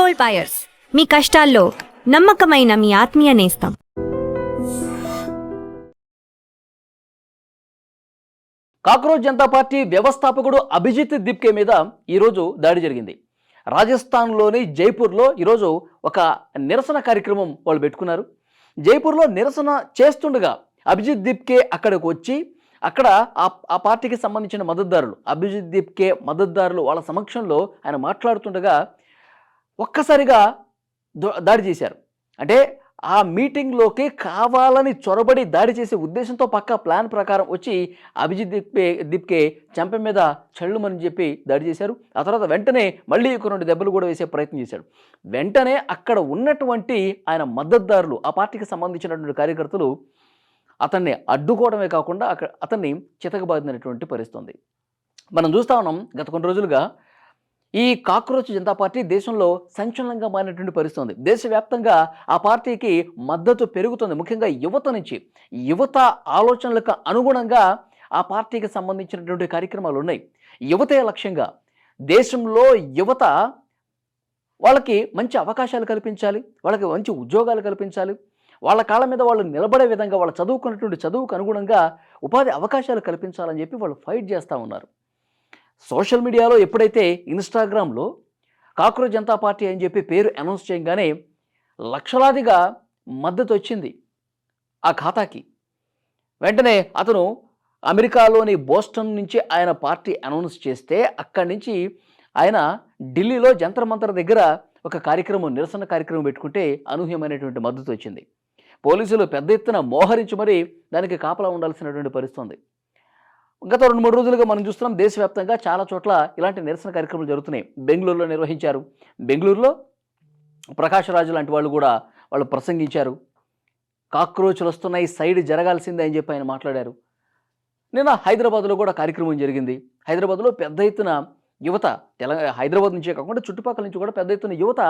Gold buyers, మీ కష్టాల్లో నమ్మకమైన మీ ఆత్మీయ నేస్తం. కాక్రోచ్ జనతా పార్టీ వ్యవస్థాపకుడు అభిజిత్ దిప్కే మీద ఈరోజు దాడి జరిగింది. రాజస్థాన్లోని జైపూర్లో ఈరోజు ఒక నిరసన కార్యక్రమం వాళ్ళు పెట్టుకున్నారు. జైపూర్లో నిరసన చేస్తుండగా అభిజిత్ దిప్కే అక్కడికి వచ్చి అక్కడ ఆ పార్టీకి సంబంధించిన మద్దతుదారులు, అభిజిత్ దిప్కే మద్దతుదారులు వాళ్ళ సమక్షంలో ఆయన మాట్లాడుతుండగా ఒక్కసారిగా దాడి చేశారు. అంటే ఆ మీటింగ్లోకి కావాలని చొరబడి దాడి చేసే ఉద్దేశంతో పక్కా ప్లాన్ ప్రకారం వచ్చి అభిజిత్ దిప్కే చెంప మీద చళ్ళుమని చెప్పి దాడి చేశారు. ఆ తర్వాత వెంటనే మళ్ళీ ఒక 2 దెబ్బలు కూడా వేసే ప్రయత్నం చేశాడు. వెంటనే అక్కడ ఉన్నటువంటి ఆయన మద్దతుదారులు, ఆ పార్టీకి సంబంధించినటువంటి కార్యకర్తలు అతన్ని అడ్డుకోవడమే కాకుండా అతన్ని చితకబాదినటువంటి పరిస్థితి. మనం చూస్తూ ఉన్నాం గత కొన్ని రోజులుగా ఈ కాక్రోచ్ జనతా పార్టీ దేశంలో సంచలనంగా మారినటువంటి పరిస్థితి ఉంది. దేశవ్యాప్తంగా ఆ పార్టీకి మద్దతు పెరుగుతుంది. ముఖ్యంగా యువత నుంచి, యువత ఆలోచనలకు అనుగుణంగా ఆ పార్టీకి సంబంధించినటువంటి కార్యక్రమాలు ఉన్నాయి. యువతే లక్ష్యంగా దేశంలో యువత వాళ్ళకి మంచి అవకాశాలు కల్పించాలి, వాళ్ళకి మంచి ఉద్యోగాలు కల్పించాలి, వాళ్ళ కాళ్ళ మీద వాళ్ళు నిలబడే విధంగా వాళ్ళు చదువుకున్నటువంటి చదువుకు అనుగుణంగా ఉపాధి అవకాశాలు కల్పించాలని చెప్పి వాళ్ళు ఫైట్ చేస్తూ ఉన్నారు. సోషల్ మీడియాలో ఎప్పుడైతే ఇన్స్టాగ్రామ్లో కాక్రోచ్ జనతా పార్టీ అని చెప్పి పేరు అనౌన్స్ చేయగానే లక్షలాదిగా మద్దతు వచ్చింది ఆ ఖాతాకి. వెంటనే అతను అమెరికాలోని బోస్టన్ నుంచి ఆయన పార్టీ అనౌన్స్ చేస్తే అక్కడి నుంచి ఆయన ఢిల్లీలో జంతర్ మంతర్ దగ్గర ఒక కార్యక్రమం, నిరసన కార్యక్రమం పెట్టుకుంటే అనూహ్యమైనటువంటి మద్దతు వచ్చింది. పోలీసులు పెద్ద ఎత్తున మోహరించి మరీ దానికి కాపలా ఉండాల్సినటువంటి పరిస్థితి ఉంది. గత 2-3 రోజులుగా మనం చూస్తున్నాం దేశవ్యాప్తంగా చాలా చోట్ల ఇలాంటి నిరసన కార్యక్రమాలు జరుగుతున్నాయి. బెంగళూరులో నిర్వహించారు. బెంగళూరులో ప్రకాష్ రాజు లాంటి వాళ్ళు కూడా వాళ్ళు ప్రసంగించారు. కాక్రోచ్లు వస్తున్నాయి, సైడ్ జరగాల్సిందే అని చెప్పి ఆయన మాట్లాడారు. నిన్న హైదరాబాద్లో కూడా కార్యక్రమం జరిగింది. హైదరాబాద్లో పెద్ద ఎత్తున యువత, హైదరాబాద్ నుంచే కాకుండా చుట్టుపక్కల నుంచి కూడా పెద్ద ఎత్తున యువత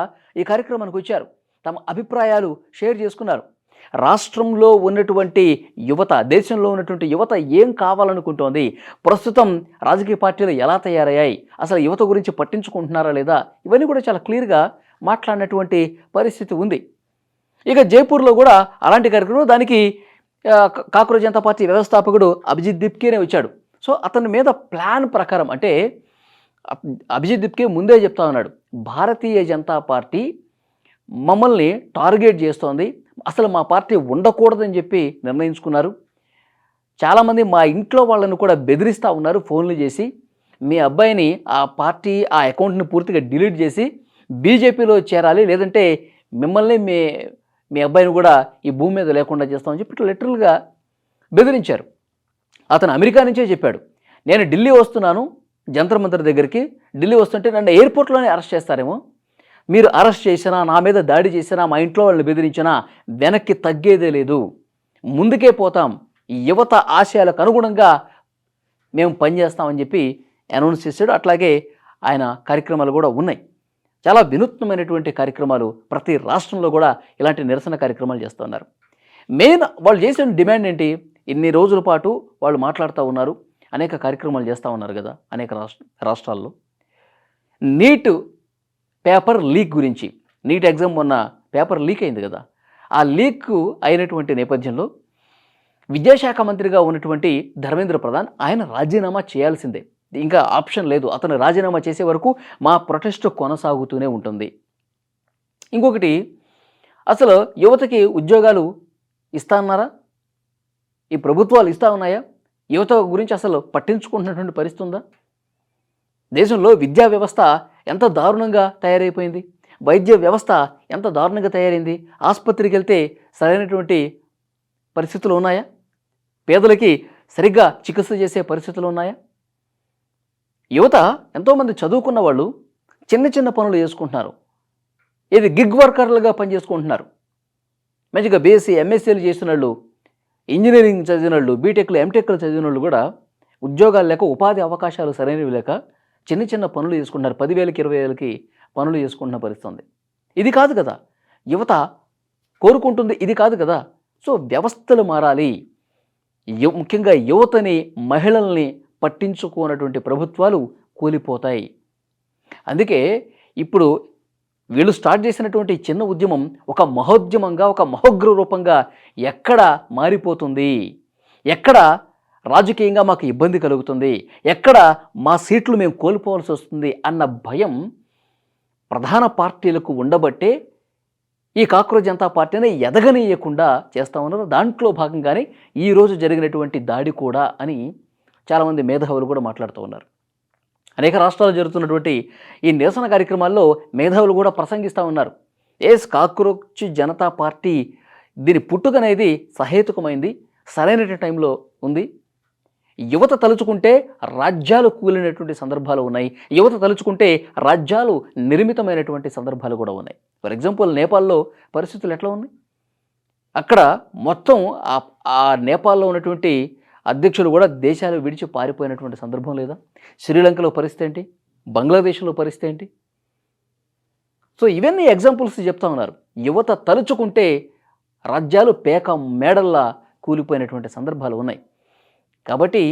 ఈ కార్యక్రమానికి వచ్చారు. తమ అభిప్రాయాలు షేర్ చేసుకున్నారు. రాష్ట్రంలో ఉన్నటువంటి యువత, దేశంలో ఉన్నటువంటి యువత ఏం కావాలనుకుంటోంది, ప్రస్తుతం రాజకీయ పార్టీలు ఎలా తయారయ్యాయి, అసలు యువత గురించి పట్టించుకుంటున్నారా లేదా, ఇవన్నీ కూడా చాలా క్లియర్గా మాట్లాడినటువంటి పరిస్థితి ఉంది. ఇక జైపూర్లో కూడా అలాంటి కార్యక్రమం, దానికి కాక్రోచ్ జనతా పార్టీ వ్యవస్థాపకుడు అభిజిత్ దిప్కేనే వచ్చాడు. సో అతని మీద ప్లాన్ ప్రకారం, అంటే అభిజిత్ దిప్కే ముందే చెప్తా ఉన్నాడు, భారతీయ జనతా పార్టీ మమ్మల్ని టార్గెట్ చేస్తోంది, అసలు మా పార్టీ ఉండకూడదని చెప్పి నిర్ణయించుకున్నారు. చాలామంది మా ఇంట్లో వాళ్ళని కూడా బెదిరిస్తూ ఉన్నారు ఫోన్లు చేసి, మీ అబ్బాయిని ఆ పార్టీ ఆ అకౌంట్ని పూర్తిగా డిలీట్ చేసి బీజేపీలో చేరాలి, లేదంటే మిమ్మల్ని మీ అబ్బాయిని కూడా ఈ భూమి మీద లేకుండా చేస్తామని చెప్పి లిటరల్గా బెదిరించారు. అతను అమెరికా నుంచే చెప్పాడు, నేను ఢిల్లీ వస్తున్నాను జంతర్ మంతర్ దగ్గరికి, ఢిల్లీ వస్తుంటే నన్ను ఎయిర్పోర్ట్లోనే అరెస్ట్ చేస్తారేమో, మీరు అరెస్ట్ చేసినా, నా మీద దాడి చేసినా, మా ఇంట్లో వాళ్ళని బెదిరించినా వెనక్కి తగ్గేదే లేదు, ముందుకే పోతాం, యువత ఆశయాలకు అనుగుణంగా మేము పనిచేస్తామని చెప్పి అనౌన్స్ చేశాడు. అట్లాగే ఆయన కార్యక్రమాలు కూడా ఉన్నాయి. చాలా వినూత్నమైనటువంటి కార్యక్రమాలు ప్రతి రాష్ట్రంలో కూడా ఇలాంటి నిరసన కార్యక్రమాలు చేస్తున్నారు. మెయిన్ వాళ్ళు చేసిన డిమాండ్ ఏంటి, ఇన్ని రోజుల పాటు వాళ్ళు మాట్లాడుతూ ఉన్నారు, అనేక కార్యక్రమాలు చేస్తూ ఉన్నారు కదా అనేక రాష్ట్రాల్లో. నీట్ పేపర్ లీక్ గురించి, నీట్ ఎగ్జామ్ మొన్న పేపర్ లీక్ అయింది కదా, ఆ లీక్ అయినటువంటి నేపథ్యంలో విద్యాశాఖ మంత్రిగా ఉన్నటువంటి ధర్మేంద్ర ప్రధాన్ ఆయన రాజీనామా చేయాల్సిందే, ఇంకా ఆప్షన్ లేదు. అతను రాజీనామా చేసే వరకు మా ప్రొటెస్ట్ కొనసాగుతూనే ఉంటుంది. ఇంకొకటి, అసలు యువతకి ఉద్యోగాలు ఇస్తా అన్నారా, ఈ ప్రభుత్వాలు ఇస్తా ఉన్నాయా, యువత గురించి అసలు పట్టించుకుంటున్నటువంటి పరిస్థితి ఉందా? దేశంలో విద్యా వ్యవస్థ ఎంత దారుణంగా తయారైపోయింది, వైద్య వ్యవస్థ ఎంత దారుణంగా తయారైంది, ఆసుపత్రికి వెళ్తే సరైనటువంటి పరిస్థితులు ఉన్నాయా, పేదలకి సరిగ్గా చికిత్స చేసే పరిస్థితులు ఉన్నాయా? యువత ఎంతోమంది చదువుకున్న వాళ్ళు చిన్న చిన్న పనులు చేసుకుంటున్నారు, ఇది గిగ్ వర్కర్లుగా పనిచేసుకుంటున్నారు. మంచిగా బీఎస్సీ ఎంఎస్సీలు చేసిన వాళ్ళు, ఇంజనీరింగ్ చదివిన వాళ్ళు, బీటెక్లు ఎంటెక్లు చదివిన వాళ్ళు కూడా ఉద్యోగాలు లేక, ఉపాధి అవకాశాలు సరైనవి లేక చిన్న చిన్న పనులు చేసుకుంటున్నారు. 10,000కి 20,000కి పనులు చేసుకుంటున్న పరిస్థితి ఉంది. ఇది కాదు కదా యువత కోరుకుంటుంది, ఇది కాదు కదా. సో వ్యవస్థలు మారాలి. ముఖ్యంగా యువతని, మహిళల్ని పట్టించుకోనటువంటి ప్రభుత్వాలు కూలిపోతాయి. అందుకే ఇప్పుడు వీళ్ళు స్టార్ట్ చేసినటువంటి ఈ చిన్న ఉద్యమం ఒక మహోద్యమంగా, ఒక మహోగ్ర రూపంగా ఎక్కడ మారిపోతుంది, ఎక్కడ రాజకీయంగా మాకు ఇబ్బంది కలుగుతుంది, ఎక్కడ మా సీట్లు మేము కోల్పోవాల్సి వస్తుంది అన్న భయం ప్రధాన పార్టీలకు ఉండబట్టే ఈ కాక్రోచ్ జనతా పార్టీని ఎదగనీయకుండా చేస్తూ ఉన్నారు. దాంట్లో భాగంగానే ఈరోజు జరిగినటువంటి దాడి కూడా అని చాలామంది మేధావులు కూడా మాట్లాడుతూ ఉన్నారు. అనేక రాష్ట్రాల్లో జరుగుతున్నటువంటి ఈ నిరసన కార్యక్రమాల్లో మేధావులు కూడా ప్రసంగిస్తూ ఉన్నారు. కాక్రోచ్ జనతా పార్టీ దీని పుట్టుకనేది సహేతుకమైంది, సరైన టైంలో ఉంది. యువత తలుచుకుంటే రాజ్యాలు కూలినటువంటి సందర్భాలు ఉన్నాయి, యువత తలుచుకుంటే రాజ్యాలు నిర్మితమైనటువంటి సందర్భాలు కూడా ఉన్నాయి. ఫర్ ఎగ్జాంపుల్ నేపాల్లో పరిస్థితులు ఎట్లా ఉన్నాయి? అక్కడ మొత్తం ఆ నేపాల్లో ఉన్నటువంటి అధ్యక్షులు కూడా దేశాలు విడిచి పారిపోయినటువంటి సందర్భం లేదా? శ్రీలంకలో పరిస్థితి ఏంటి? బంగ్లాదేశ్లో పరిస్థితి ఏంటి? సో ఇవన్నీ ఎగ్జాంపుల్స్ చెప్తా ఉన్నారు. యువత తలుచుకుంటే రాజ్యాలు పేక మేడల్లా కూలిపోయినటువంటి సందర్భాలు ఉన్నాయి. కాబట్టి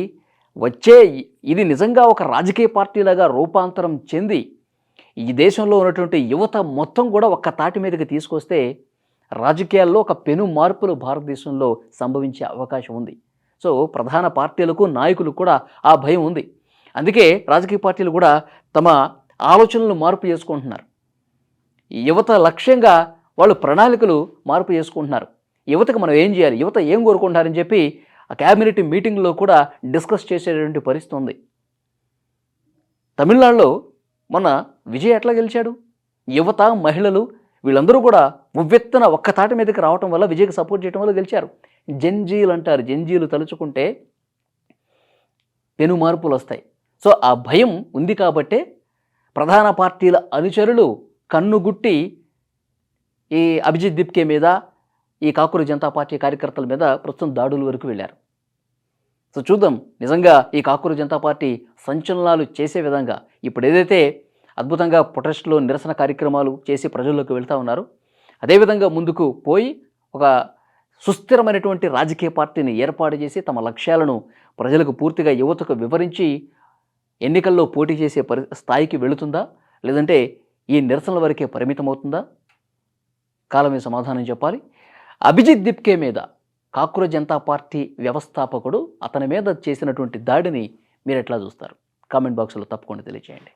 ఇది నిజంగా ఒక రాజకీయ పార్టీలాగా రూపాంతరం చెంది ఈ దేశంలో ఉన్నటువంటి యువత మొత్తం కూడా ఒక్క తాటి మీదకి తీసుకొస్తే రాజకీయాల్లో ఒక పెను మార్పులు భారతదేశంలో సంభవించే అవకాశం ఉంది. సో ప్రధాన పార్టీలకు, నాయకులకు కూడా ఆ భయం ఉంది. అందుకే రాజకీయ పార్టీలు కూడా తమ ఆలోచనలను మార్పు చేసుకుంటున్నారు. యువత లక్ష్యంగా వాళ్ళు ప్రణాళికలు మార్పు చేసుకుంటున్నారు. యువతకు మనం ఏం చేయాలి, యువత ఏం కోరుకుంటారని చెప్పి ఆ క్యాబినెట్ మీటింగ్లో కూడా డిస్కస్ చేసేటువంటి పరిస్థితి ఉంది. తమిళనాడులో మొన్న విజయ్ ఎట్లా గెలిచాడు? యువత, మహిళలు వీళ్ళందరూ కూడా ఉవ్వెత్తున ఒక్క తాటి మీదకి రావటం వల్ల, విజయ్కి సపోర్ట్ చేయడం వల్ల గెలిచారు. జంజీలు అంటారు, జంజీలు తలుచుకుంటే పెను మార్పులు వస్తాయి. సో ఆ భయం ఉంది కాబట్టే ప్రధాన పార్టీల అనుచరులు కన్నుగుట్టి ఈ అభిజిత్ దిప్కే మీద, ఈ కాక్రోచ్ జనతా పార్టీ కార్యకర్తల మీద ప్రస్తుతం దాడుల వరకు వెళ్ళారు. సో చూద్దాం నిజంగా ఈ కాక్రోచ్ జనతా పార్టీ సంచలనాలు చేసే విధంగా ఇప్పుడు ఏదైతే అద్భుతంగా ప్రొటెస్ట్లో నిరసన కార్యక్రమాలు చేసి ప్రజల్లోకి వెళ్తూ ఉన్నారో అదేవిధంగా ముందుకు పోయి ఒక సుస్థిరమైనటువంటి రాజకీయ పార్టీని ఏర్పాటు చేసి తమ లక్ష్యాలను ప్రజలకు పూర్తిగా, యువతకు వివరించి ఎన్నికల్లో పోటీ చేసే స్థాయికి వెళుతుందా, లేదంటే ఈ నిరసనల వరకే పరిమితమవుతుందా? కాలమే సమాధానం చెప్పాలి. అభిజిత్ దిప్కే మీద కాక్రోచ్ జనతా పార్టీ వ్యవస్థాపకుడు అతని మీద చేసినటువంటి దాడిని మీరు ఎట్లా చూస్తారు? కామెంట్ బాక్స్లో తప్పకుండా తెలియజేయండి.